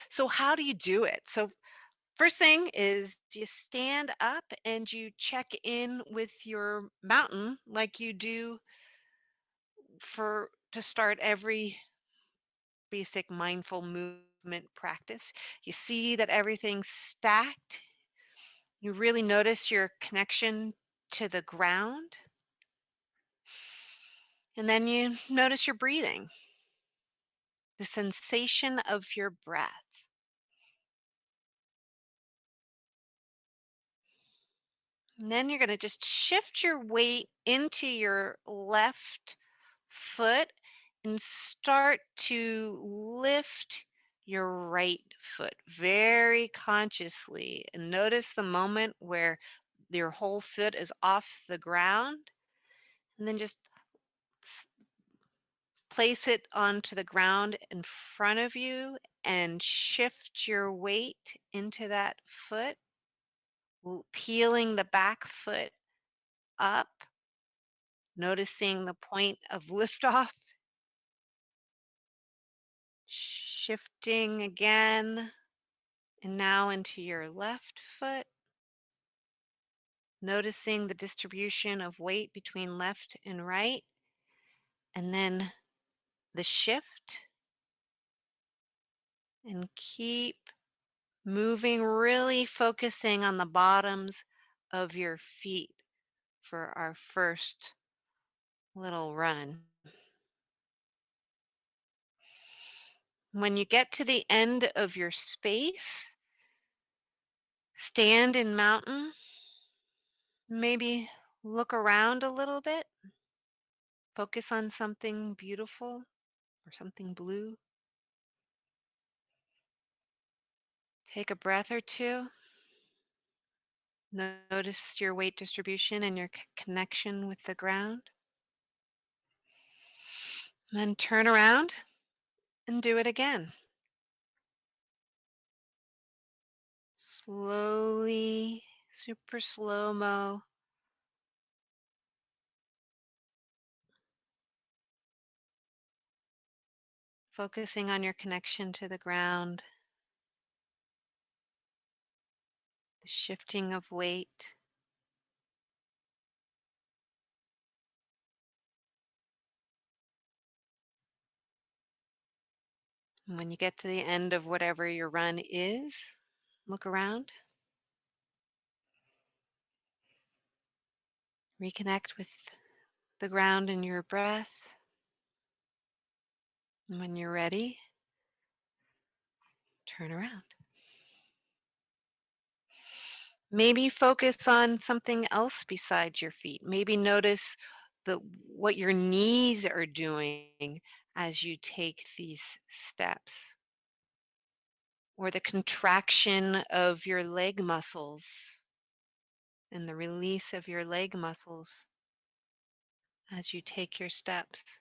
So how do you do it? So first thing is you stand up and you check in with your mountain like you do for to start every basic mindful movement practice. You see that everything's stacked. You really notice your connection to the ground. And then you notice your breathing, the sensation of your breath. And then you're going to just shift your weight into your left foot and start to lift your right foot very consciously. And notice the moment where your whole foot is off the ground. And then just s- place it onto the ground in front of you and shift your weight into that foot, peeling the back foot up, noticing the point of liftoff, shifting again, and now into your left foot, noticing the distribution of weight between left and right, and then the shift, and keep moving, really focusing on the bottoms of your feet for our first little run. When you get to the end of your space, stand in mountain, maybe look around a little bit, focus on something beautiful or something blue. Take a breath or two. Notice your weight distribution and your connection with the ground. Then turn around and do it again. Slowly, super slow mo, focusing on your connection to the ground, the shifting of weight. And when you get to the end of whatever your run is, look around, reconnect with the ground and your breath. And when you're ready, turn around. Maybe focus on something else besides your feet. Maybe notice what your knees are doing as you take these steps, or the contraction of your leg muscles and the release of your leg muscles as you take your steps.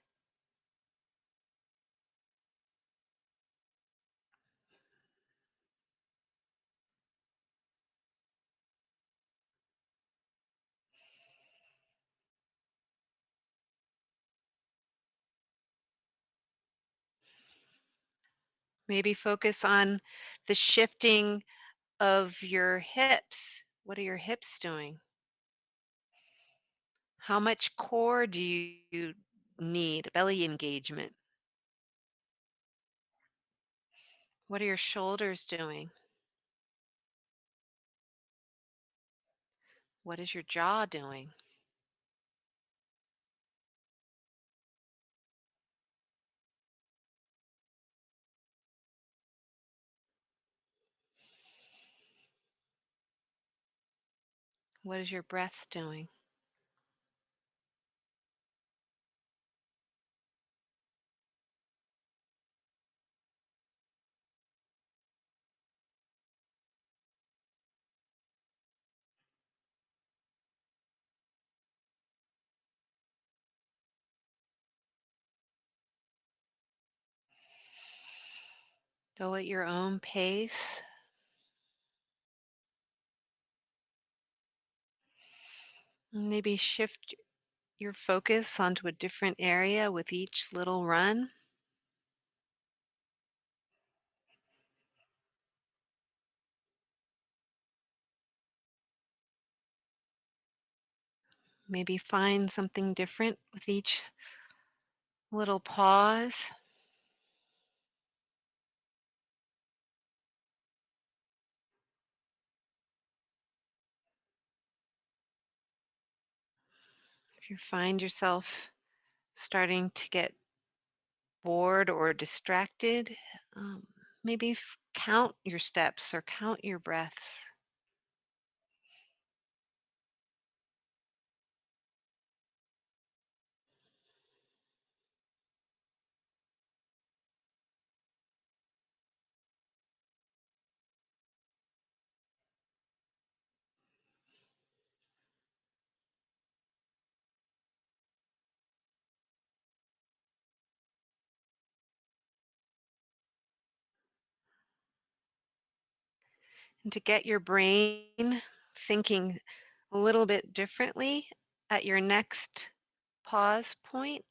Maybe focus on the shifting of your hips. What are your hips doing? How much core do you need? Belly engagement. What are your shoulders doing? What is your jaw doing? What is your breath doing? Go at your own pace. Maybe shift your focus onto a different area with each little run. Maybe find something different with each little pause. If you find yourself starting to get bored or distracted, um, maybe count your steps or count your breaths. And to get your brain thinking a little bit differently at your next pause point,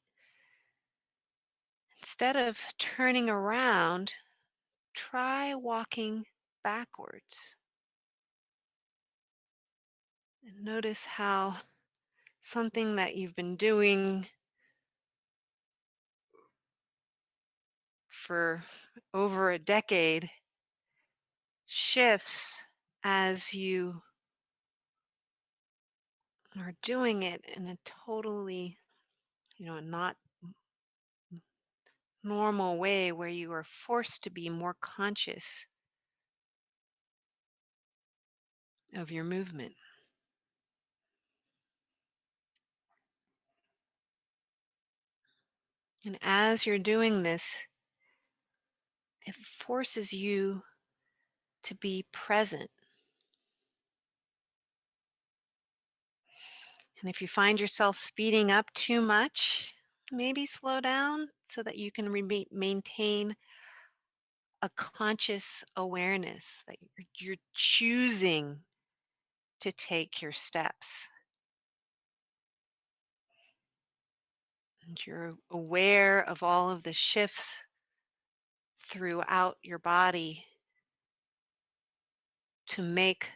instead of turning around, try walking backwards. And notice how something that you've been doing for over a decade shifts as you are doing it in a totally, not normal way where you are forced to be more conscious of your movement. And as you're doing this, it forces you to be present. And if you find yourself speeding up too much, maybe slow down so that you can maintain a conscious awareness that you're choosing to take your steps. And you're aware of all of the shifts throughout your body to make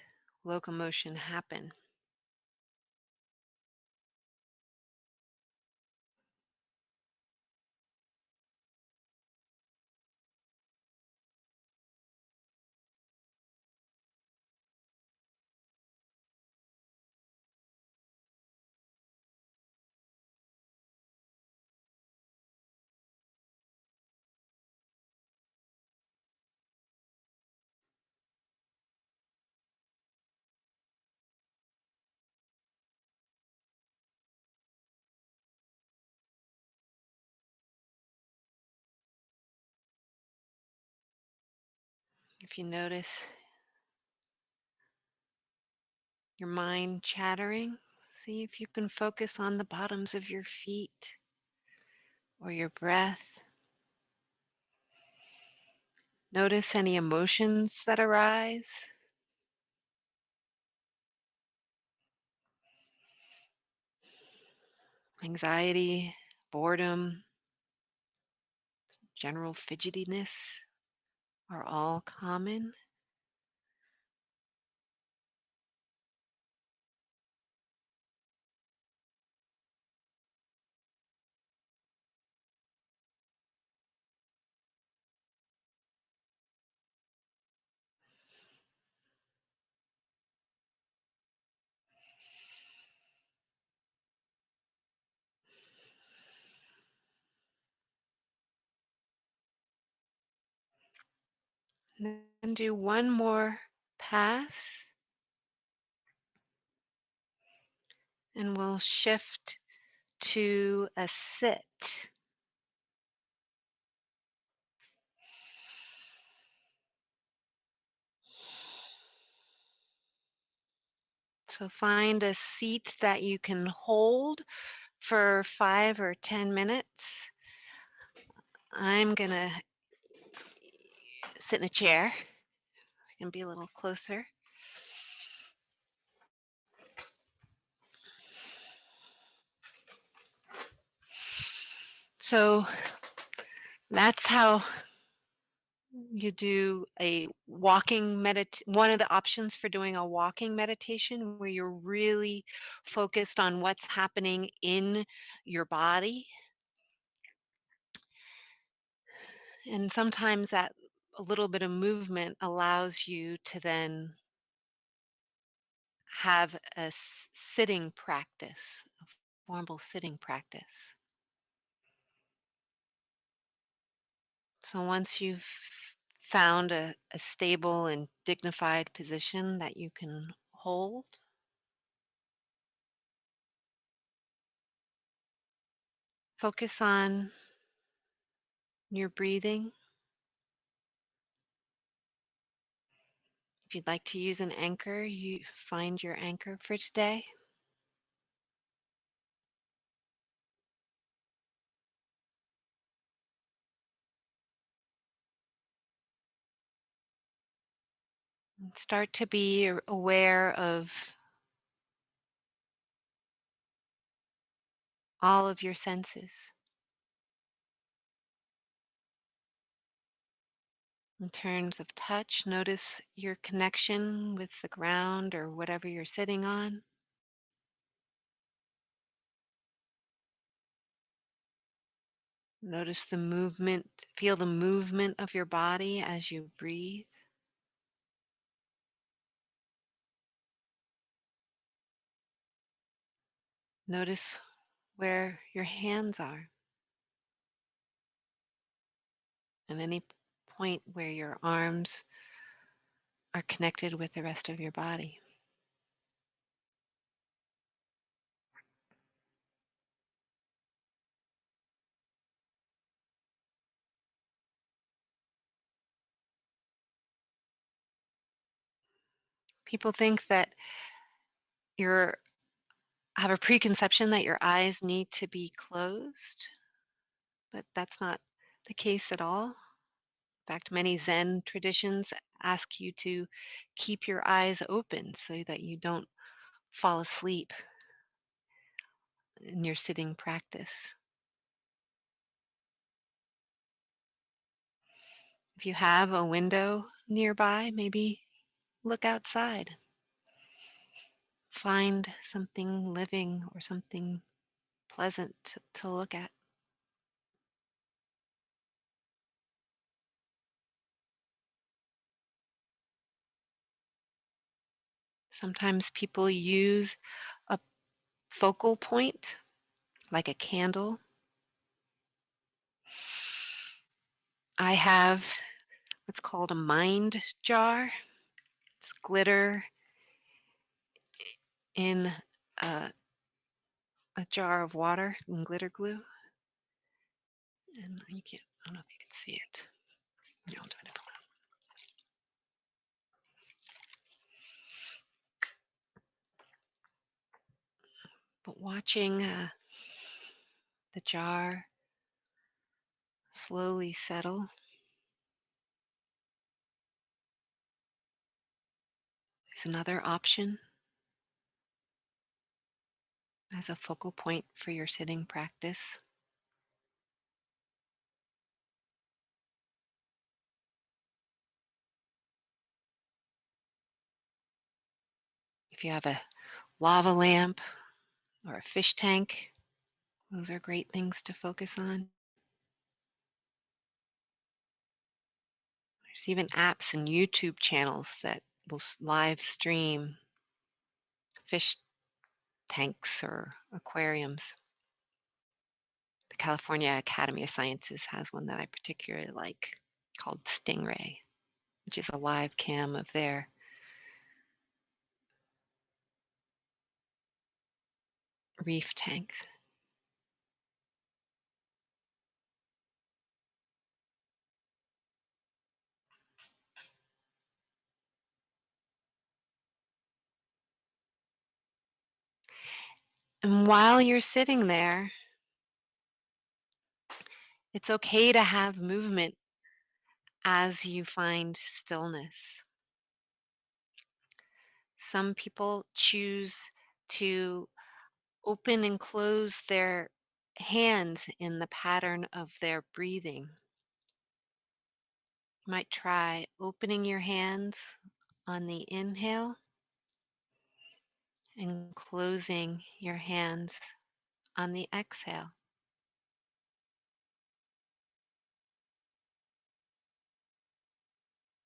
locomotion happen. If you notice your mind chattering, see if you can focus on the bottoms of your feet or your breath. Notice any emotions that arise. Anxiety, boredom, general fidgetiness are all common. Then do one more pass and we'll shift to a sit. So find a seat that you can hold for 5 or 10 minutes. I'm going to sit in a chair. I can be a little closer. So that's how You do a walking one of the options for doing a walking meditation where you're really focused on what's happening in your body. And sometimes that a little bit of movement allows you to then have a sitting practice, a formal sitting practice. So once you've found a stable and dignified position that you can hold, focus on your breathing. If you'd like to use an anchor, you find your anchor for today. And start to be aware of all of your senses. In terms of touch, notice your connection with the ground or whatever you're sitting on. Notice the movement, feel the movement of your body as you breathe. Notice where your hands are and any point where your arms are connected with the rest of your body. People think that you're have a preconception that your eyes need to be closed, but that's not the case at all. In fact, many Zen traditions ask you to keep your eyes open so that you don't fall asleep in your sitting practice. If you have a window nearby, maybe look outside. Find something living or something pleasant to look at. Sometimes people use a focal point, like a candle. I have what's called a mind jar. It's glitter in a, a jar of water and glitter glue. And you can't, I don't know if you can see it. No, I'll do it. But watching the jar slowly settle is another option as a focal point for your sitting practice. If you have a lava lamp or a fish tank, those are great things to focus on. There's even apps and YouTube channels that will live stream fish tanks or aquariums. The California Academy of Sciences has one that I particularly like called Stingray, which is a live cam of their reef tanks. And while you're sitting there, it's okay to have movement as you find stillness. Some people choose to open and close their hands in the pattern of their breathing. You might try opening your hands on the inhale and closing your hands on the exhale.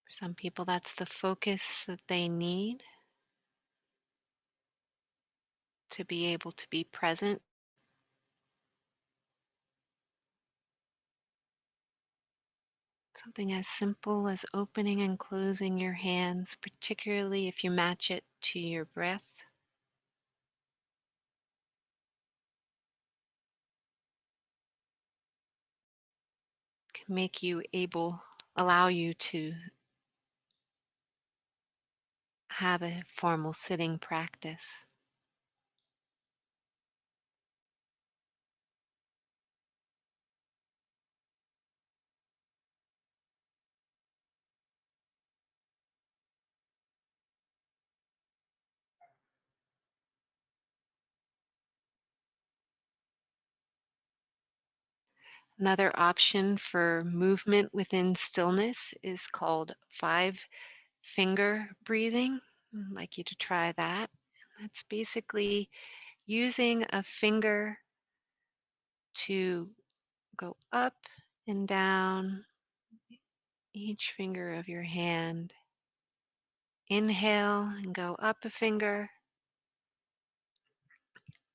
For some people, that's the focus that they need to be able to be present. Something as simple as opening and closing your hands, particularly if you match it to your breath, can make you allow you to have a formal sitting practice. Another option for movement within stillness is called five finger breathing. I'd like you to try that. That's basically using a finger to go up and down each finger of your hand. Inhale and go up a finger.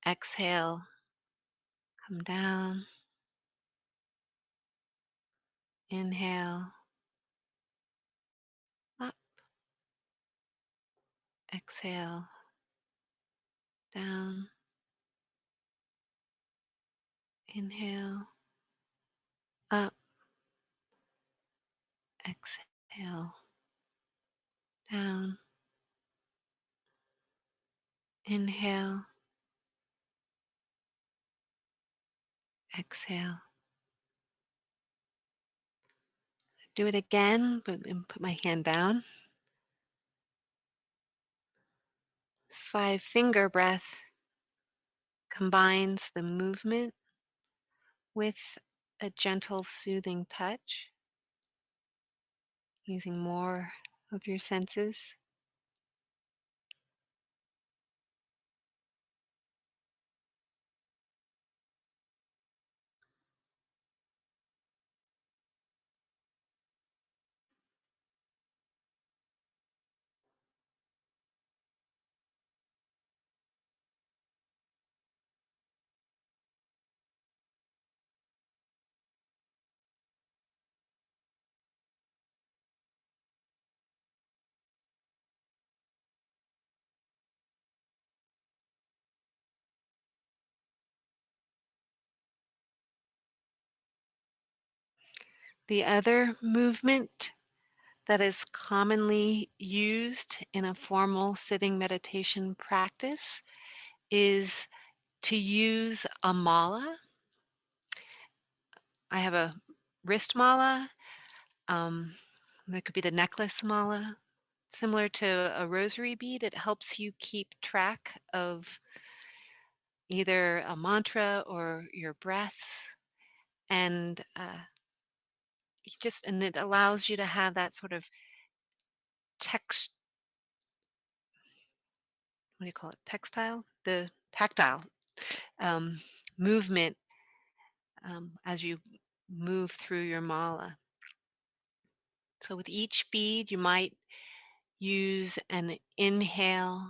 Exhale, come down. Inhale, up. Exhale, down. Inhale, up. Exhale, down. Inhale, exhale. Do it again, but and put my hand down. This five finger breath combines the movement with a gentle, soothing touch, using more of your senses. The other movement that is commonly used in a formal sitting meditation practice is to use a mala. I have a wrist mala. Um, there could be the necklace mala. Similar to a rosary bead, it helps you keep track of either a mantra or your breaths, and and it allows you to have that sort of text. What do you call it? Textile, the tactile um, movement as you move through your mala. So with each bead, you might use an inhale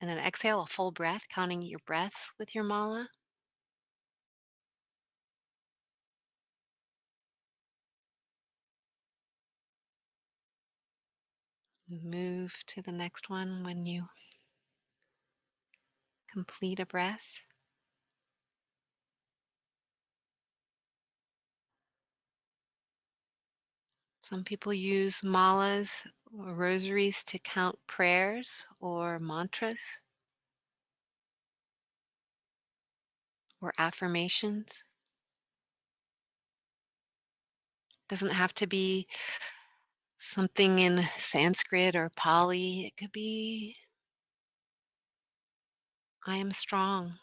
and an exhale, a full breath, counting your breaths with your mala. Move to the next one when you complete a breath. Some people use malas or rosaries to count prayers or mantras or affirmations. Doesn't have to be something in Sanskrit or Pali. It could be, I am strong.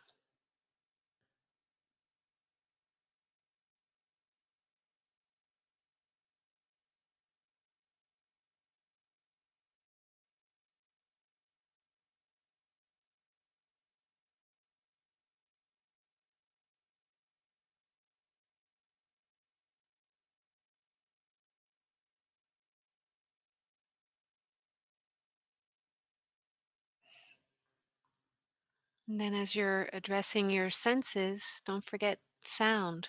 And then as you're addressing your senses, don't forget sound.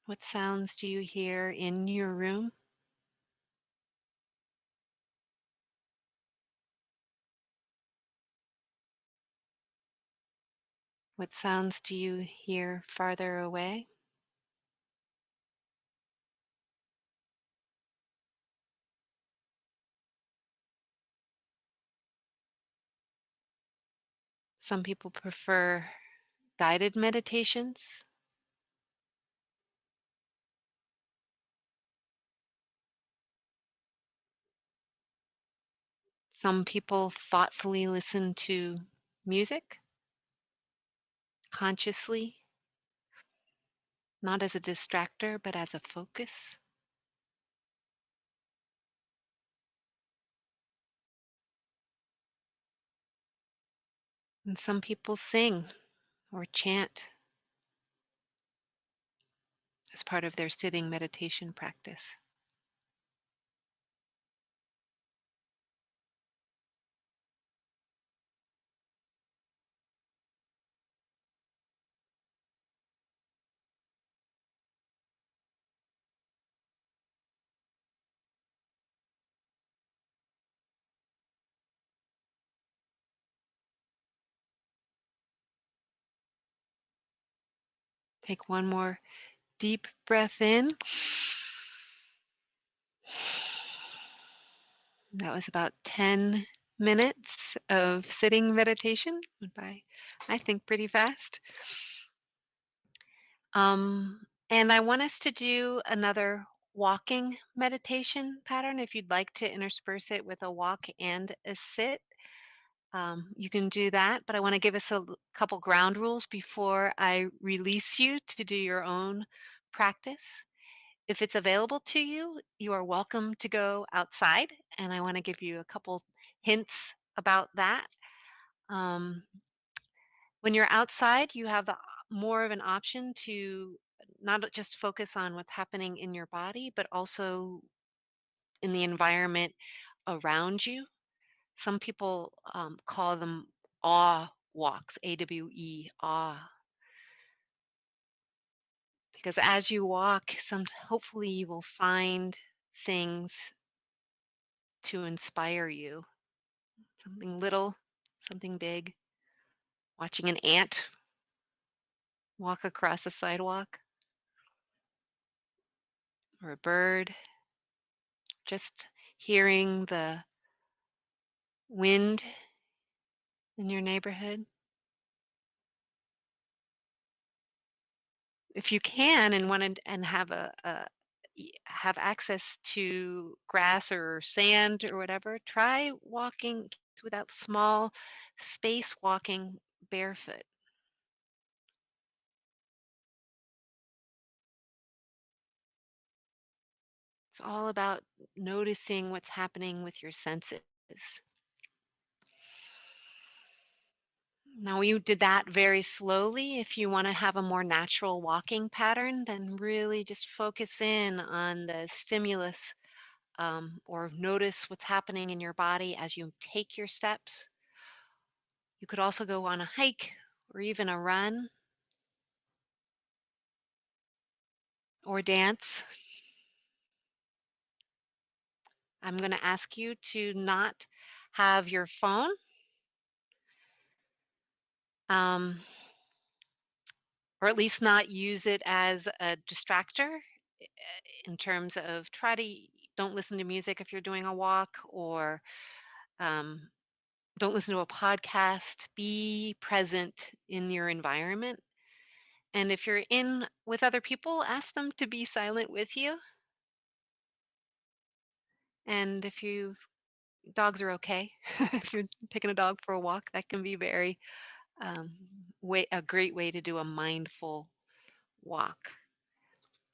What sounds do you hear in your room? What sounds do you hear farther away? Some people prefer guided meditations. Some people thoughtfully listen to music consciously, not as a distractor, but as a focus. And some people sing or chant as part of their sitting meditation practice. Take one more deep breath in. That was about 10 minutes of sitting meditation. Went by, I think, pretty fast. And I want us to do another walking meditation pattern. If you'd like to intersperse it with a walk and a sit, you can do that. But I want to give us a couple ground rules before I release you to do your own practice. If it's available to you, you are welcome to go outside. And I want to give you a couple hints about that. Um, when you're outside, you have more of an option to not just focus on what's happening in your body, but also in the environment around you. Some people call them awe walks, AWE, awe, because as you walk, hopefully you will find things to inspire you. Something little, something big. Watching an ant walk across a sidewalk or a bird, just hearing the wind in your neighborhood. If you can and wanted and have have access to grass or sand or whatever, try walking without small space walking barefoot. It's all about noticing what's happening with your senses. Now, you did that very slowly. If you want to have a more natural walking pattern, then really just focus in on the stimulus, or notice what's happening in your body as you take your steps. You could also go on a hike or even a run or dance. I'm going to ask you to not have your phone, um, or at least not use it as a distractor, in terms of don't listen to music if you're doing a walk, or um, don't listen to a podcast. Be present in your environment. And if you're in with other people, ask them to be silent with you. And if you dogs are okay, if you're taking a dog for a walk, that can be very um, a great way to do a mindful walk.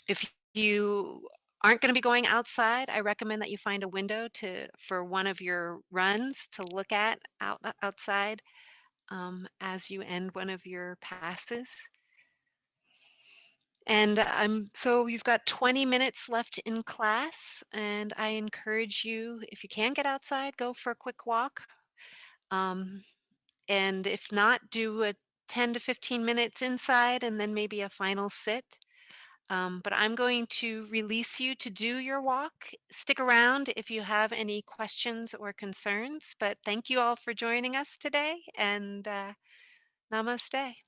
If you aren't going to be going outside, I recommend that you find a window for one of your runs to look at outside, as you end one of your passes. And so you've got 20 minutes left in class, and I encourage you, if you can get outside, go for a quick walk. Um, and if not, do a 10 to 15 minutes inside and then maybe a final sit. But I'm going to release you to do your walk. Stick around if you have any questions or concerns. But thank you all for joining us today and namaste.